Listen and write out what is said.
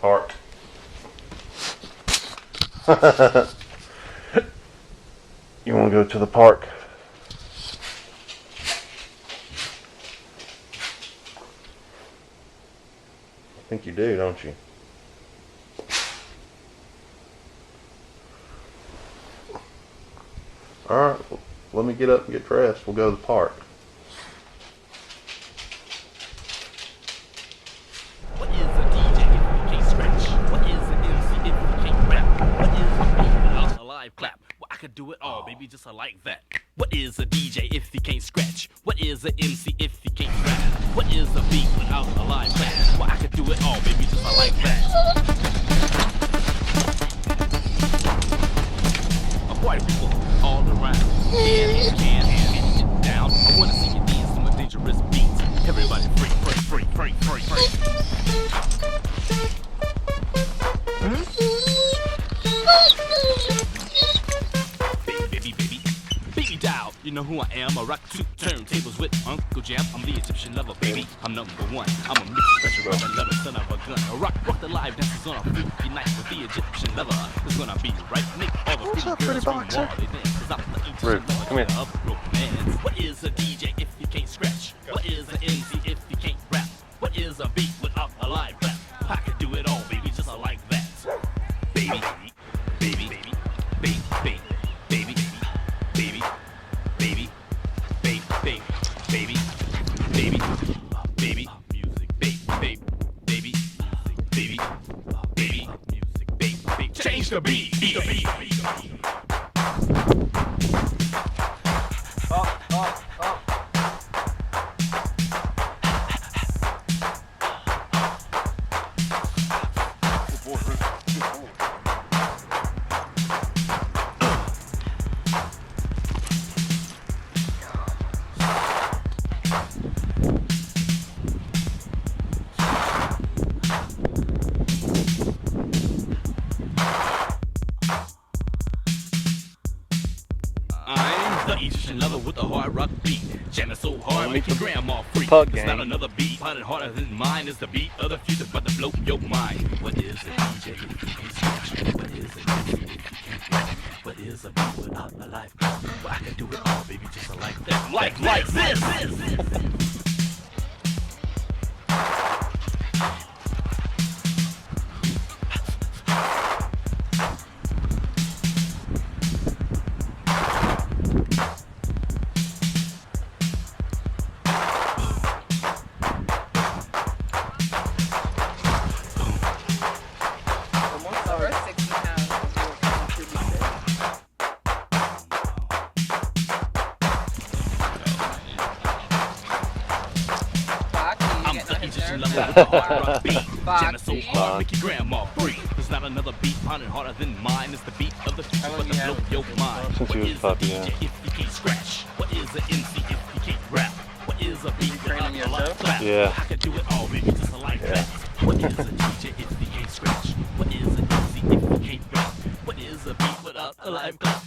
Park. You want to go to the park? I think you do, don't you? Alright, well, let me get up and get dressed. We'll go to the park. What is a DJ if you can't scratch? What is an MC if you can't rap? What is a beat without a live clap? Well, I could do it all, baby, just like that. What is a DJ if you can't scratch? What is an MC if you can't rap? What is a beat without a live clap? Well, I could do it all, baby, just like that. Party people all around. Can get down. I wanna see you dance to my dangerous beats. Everybody freak. Baby dial. You know who I am. I rock two turntables with Uncle Jam. I'm the Egyptian lover, baby. I'm number one. I'm a mix special rubber lover, son of a gun. I rock the live dances on a freaky night with the Egyptian lover. It's gonna be right, Nick. All the What's up, pretty pretty girls boxer? from Marley dance. 'Cause I'm the Egyptian Rude, lover come here. of romance. What is a DJ if you can't scratch? What is an MC if you can't rap? What is a beat without a live rap? I can do it all, baby, just like that. Baby. Change the beat. I'm the Egyptian lover with a hard rock beat. Jamming so hard, make your grandma freak. Pug It's gang. not another beat, but harder than mine is the beat of the future, but to blow your mind. What is a DJ if you can't scratch? What is a DJ if you can't rap? What is a beat without a live clap? Well, I can do it all, baby, just like that. Like this. Egyptian lover with a hard rock beat. Jamming so hard, make your grandma free. There's not another beat pounding harder than mine. It's the beat of the future, but to blow your mind. Since What he was is a puppy, DJ yeah. if you can't scratch? What is an MC if you can't rap? What is a beat without a live clap? Yeah. I can do it all, baby, just like that. What is a DJ if you can't scratch? What is an MC if you can't rap? What is a beat without a live clap?